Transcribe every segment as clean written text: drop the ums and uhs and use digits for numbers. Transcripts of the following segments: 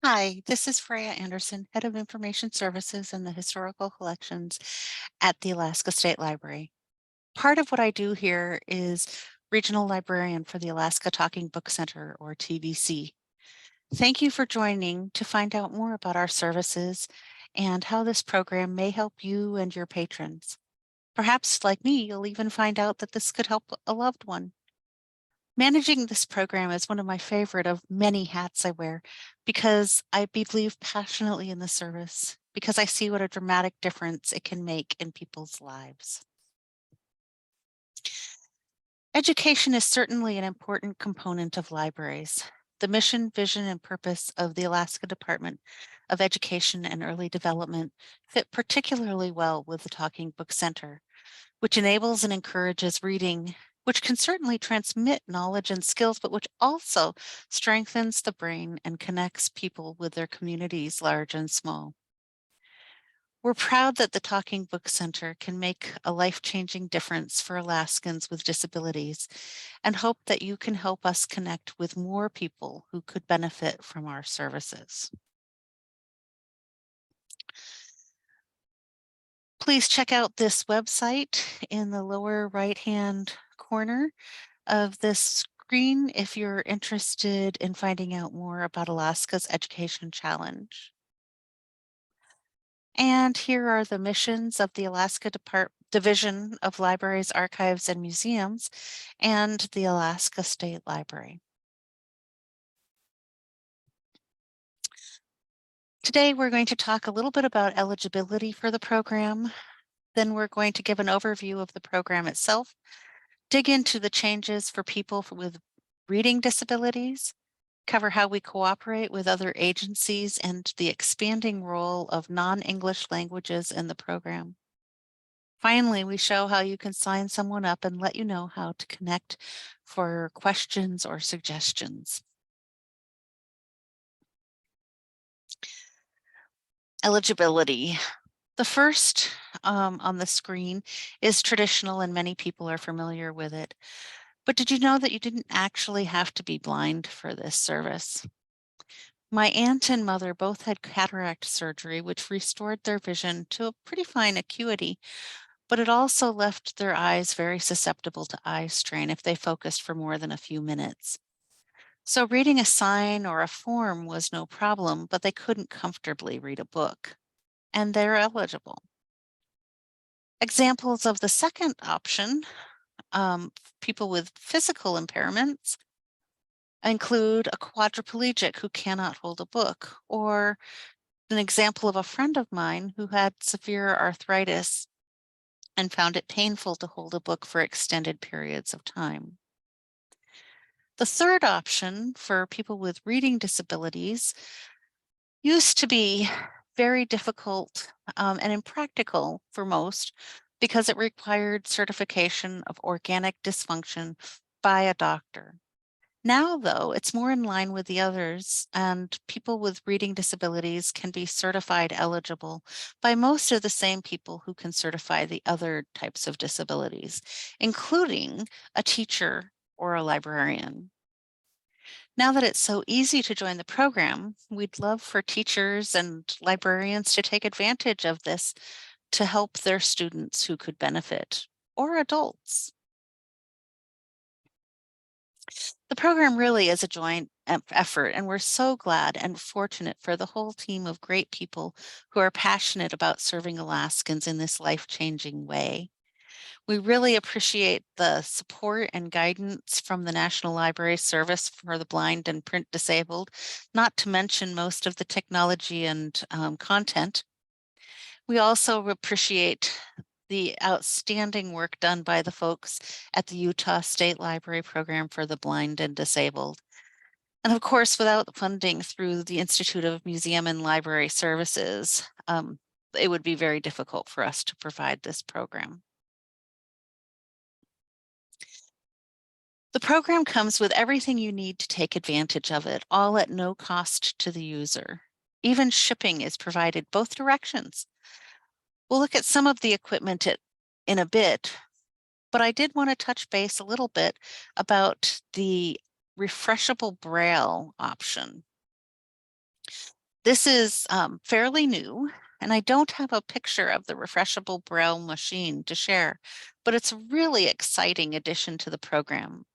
Hi, this is Freya Anderson, Head of Information Services and the Historical Collections at the Alaska State Library. Part of what I do here is Regional Librarian for the Alaska Talking Book Center, or TBC. Thank you for joining to find out more about our services and how this program may help you and your patrons. Perhaps, like me, you'll even find out that this could help a loved one. Managing this program is one of my favorite of many hats I wear because I believe passionately in the service, because I see what a dramatic difference it can make in people's lives. Education is certainly an important component of libraries. The mission, vision, and purpose of the Alaska Department of Education and Early Development fit particularly well with the Talking Book Center, which enables and encourages reading, which can certainly transmit knowledge and skills, but which also strengthens the brain and connects people with their communities, large and small. We're proud that the Talking Book Center can make a life-changing difference for Alaskans with disabilities and hope that you can help us connect with more people who could benefit from our services. Please check out this website in the lower right-hand corner of this screen if you're interested in finding out more about Alaska's Education Challenge. And here are the missions of the Alaska Division of Libraries, Archives, and Museums and the Alaska State Library. Today, we're going to talk a little bit about eligibility for the program. Then we're going to give an overview of the program itself, dig into the changes for people with reading disabilities, cover how we cooperate with other agencies and the expanding role of non-English languages in the program. Finally, we show how you can sign someone up and let you know how to connect for questions or suggestions. Eligibility. The first on the screen is traditional and many people are familiar with it. But did you know that you didn't actually have to be blind for this service? My aunt and mother both had cataract surgery, which restored their vision to a pretty fine acuity, but it also left their eyes very susceptible to eye strain if they focused for more than a few minutes. So reading a sign or a form was no problem, but they couldn't comfortably read a book, and they're eligible. Examples of the second option, people with physical impairments, include a quadriplegic who cannot hold a book, or an example of a friend of mine who had severe arthritis and found it painful to hold a book for extended periods of time. The third option for people with reading disabilities used to be very difficult and impractical for most because it required certification of organic dysfunction by a doctor. Now, though, it's more in line with the others, and people with reading disabilities can be certified eligible by most of the same people who can certify the other types of disabilities, including a teacher or a librarian. Now that it's so easy to join the program, we'd love for teachers and librarians to take advantage of this to help their students who could benefit, or adults. The program really is a joint effort, and we're so glad and fortunate for the whole team of great people who are passionate about serving Alaskans in this life-changing way. We really appreciate the support and guidance from the National Library Service for the Blind and Print Disabled, not to mention most of the technology and content. We also appreciate the outstanding work done by the folks at the Utah State Library Program for the Blind and Disabled. And of course, without the funding through the Institute of Museum and Library Services, it would be very difficult for us to provide this program. The program comes with everything you need to take advantage of it, all at no cost to the user. Even shipping is provided both directions. We'll look at some of the equipment in a bit, but I did want to touch base a little bit about the refreshable braille option. This is fairly new, and I don't have a picture of the refreshable Braille machine to share, but it's a really exciting addition to the program.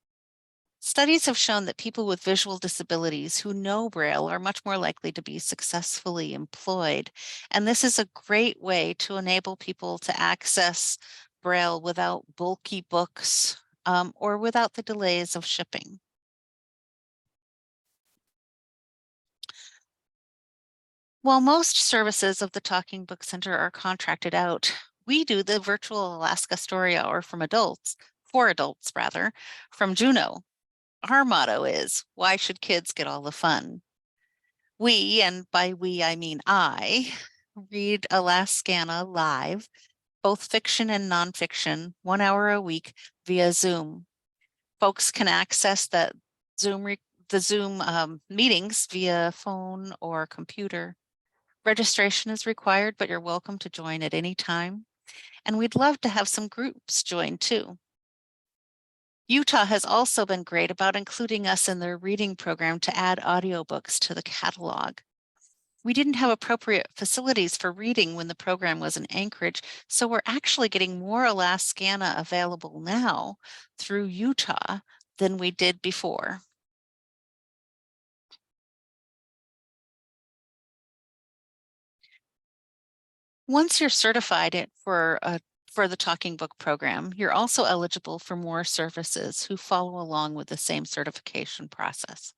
Studies have shown that people with visual disabilities who know Braille are much more likely to be successfully employed. And this is a great way to enable people to access Braille without bulky books or without the delays of shipping. While most services of the Talking Book Center are contracted out, we do the virtual Alaska Story Hour for adults rather, from Juneau. Our motto is, why should kids get all the fun? We, and by we I mean I, read Alaskana live, both fiction and nonfiction, 1 hour a week via Zoom. Folks can access the Zoom meetings via phone or computer. Registration is required, but you're welcome to join at any time. And we'd love to have some groups join too. Utah has also been great about including us in their reading program to add audiobooks to the catalog. We didn't have appropriate facilities for reading when the program was in Anchorage, so we're actually getting more Alaskana available now through Utah than we did before. Once you're certified for the Talking Book program, you're also eligible for more services who follow along with the same certification process.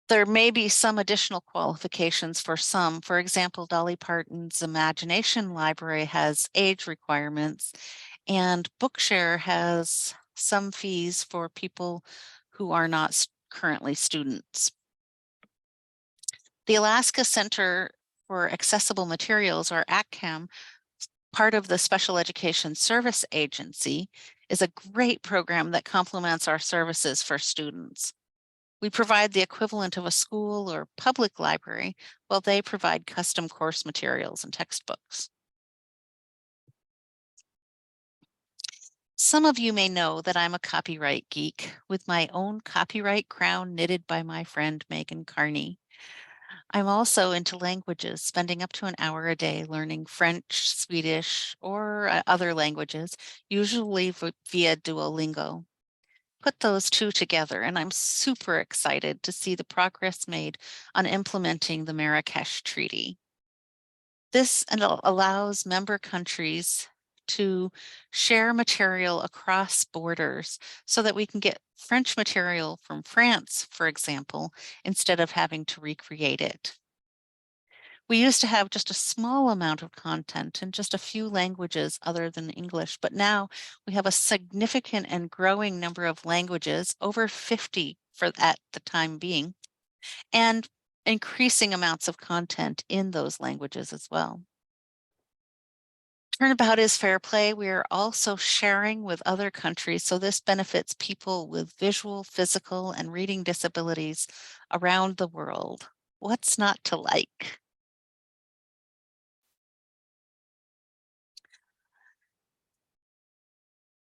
There may be some additional qualifications for some. For example, Dolly Parton's Imagination Library has age requirements, and Bookshare has some fees for people who are not currently students. The Alaska Center for Accessible Materials, or ACCAM, part of the Special Education Service Agency, is a great program that complements our services for students. We provide the equivalent of a school or public library, while they provide custom course materials and textbooks. Some of you may know that I'm a copyright geek with my own copyright crown knitted by my friend Megan Carney. I'm also into languages, spending up to an hour a day learning French, Swedish, or other languages, usually via Duolingo. Put those two together, and I'm super excited to see the progress made on implementing the Marrakesh Treaty. This allows member countries to share material across borders so that we can get French material from France, for example, instead of having to recreate it. We used to have just a small amount of content in just a few languages other than English, but now we have a significant and growing number of languages, over 50 at the time being, and increasing amounts of content in those languages as well. Turnabout is fair play. We are also sharing with other countries, so this benefits people with visual, physical, and reading disabilities around the world. What's not to like?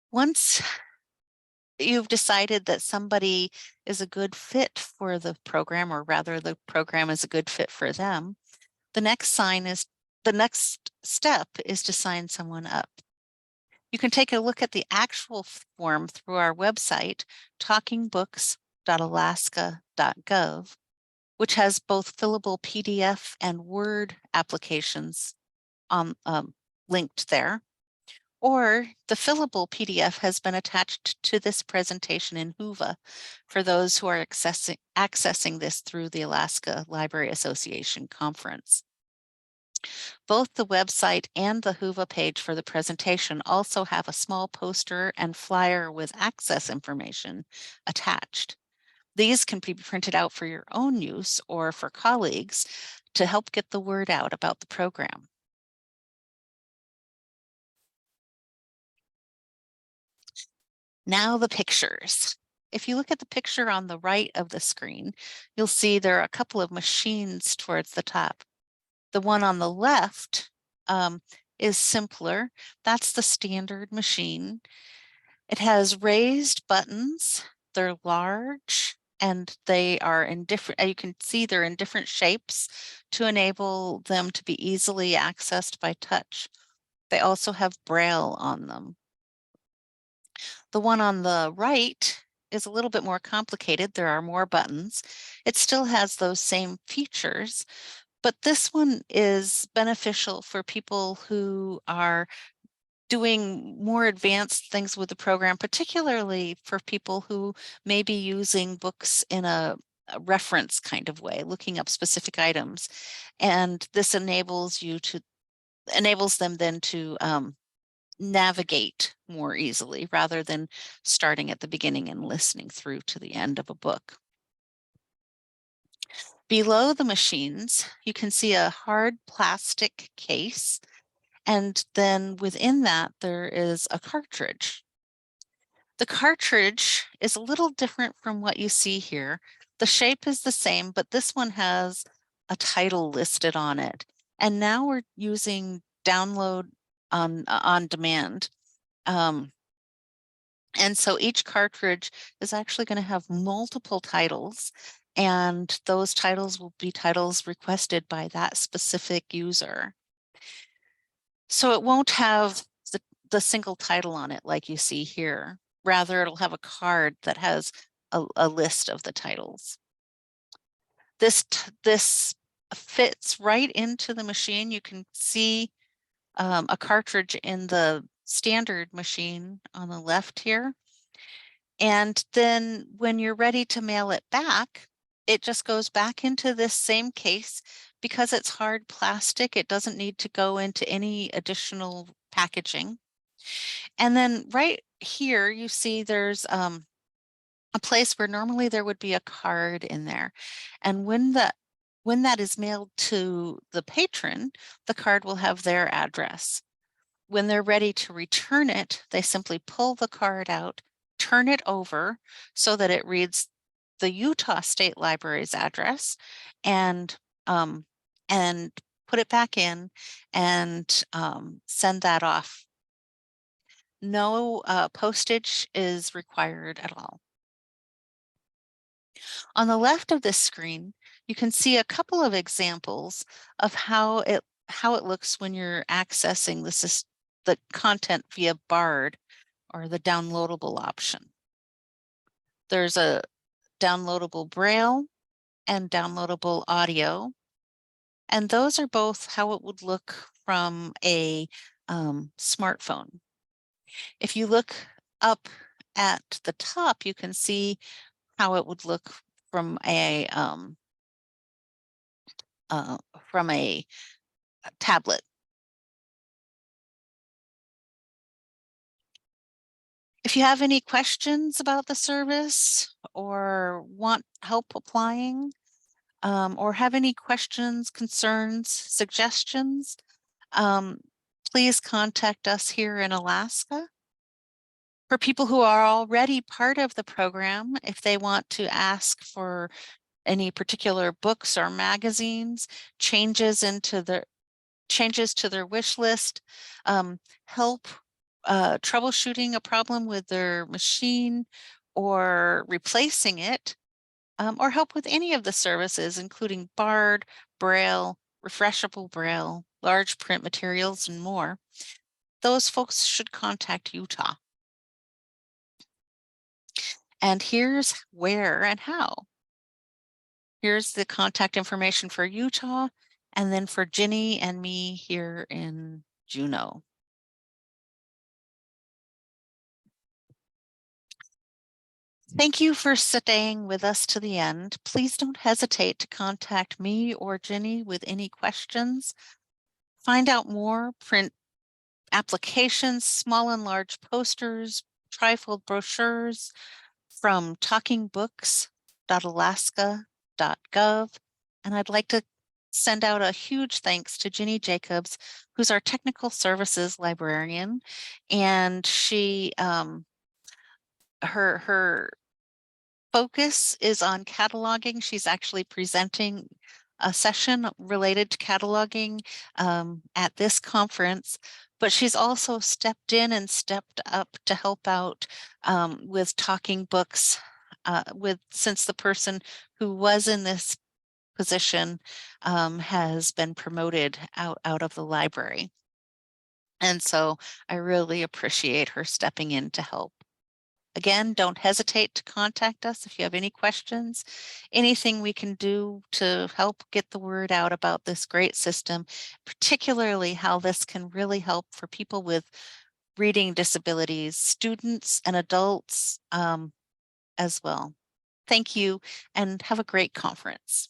Once you've decided that somebody is a good fit for the program, or rather the program is a good fit for them, the next step is to sign someone up. You can take a look at the actual form through our website, talkingbooks.alaska.gov, which has both fillable PDF and Word applications linked there. Or the fillable PDF has been attached to this presentation in Whova for those who are accessing this through the Alaska Library Association conference. Both the website and the Whova page for the presentation also have a small poster and flyer with access information attached. These can be printed out for your own use or for colleagues to help get the word out about the program. Now the pictures. If you look at the picture on the right of the screen, you'll see there are a couple of machines towards the top. The one on the left is simpler. That's the standard machine. It has raised buttons. They're large and they are in different, you can see they're in different shapes to enable them to be easily accessed by touch. They also have Braille on them. The one on the right is a little bit more complicated. There are more buttons. It still has those same features, but this one is beneficial for people who are doing more advanced things with the program, particularly for people who may be using books in a reference kind of way, looking up specific items. And this enables them then to navigate more easily rather than starting at the beginning and listening through to the end of a book. Below the machines, you can see a hard plastic case, and then within that there is a cartridge. The cartridge is a little different from what you see here. The shape is the same, but this one has a title listed on it. And now we're using download on demand. And so each cartridge is actually going to have multiple titles, and those titles will be titles requested by that specific user. So it won't have the single title on it like you see here. Rather, it'll have a card that has a list of the titles. This fits right into the machine. You can see a cartridge in the standard machine on the left here. And then when you're ready to mail it back, it just goes back into this same case. Because it's hard plastic, it doesn't need to go into any additional packaging. And then right here, you see there's a place where normally there would be a card in there. And when that is mailed to the patron, the card will have their address. When they're ready to return it, they simply pull the card out, turn it over so that it reads the Utah State Library's address, and put it back in and send that off. No postage is required at all. On the left of this screen, you can see a couple of examples of how it looks when you're accessing the content via BARD, or the downloadable option. There's a downloadable Braille and downloadable audio, and those are both how it would look from a smartphone. If you look up at the top, you can see how it would look from a tablet. If you have any questions about the service or want help applying, or have any questions, concerns, suggestions, please contact us here in Alaska. For people who are already part of the program, if they want to ask for any particular books or magazines, changes to their wish list, help troubleshooting a problem with their machine or replacing it, or help with any of the services, including BARD, Braille, refreshable Braille, large print materials, and more, those folks should contact Utah. And here's where and how. Here's the contact information for Utah, and then for Ginny and me here in Juneau. Thank you for staying with us to the end. Please don't hesitate to contact me or Ginny with any questions. Find out more, print applications, small and large posters, trifold brochures from talkingbooks.alaska.gov. And I'd like to send out a huge thanks to Ginny Jacobs, who's our technical services librarian. And she, her focus is on cataloging. She's actually presenting a session related to cataloging at this conference, but she's also stepped in and stepped up to help out with Talking Books since the person who was in this position has been promoted out of the library. And so I really appreciate her stepping in to help. Again, don't hesitate to contact us if you have any questions, anything we can do to help get the word out about this great system, particularly how this can really help for people with reading disabilities, students and adults as well. Thank you and have a great conference.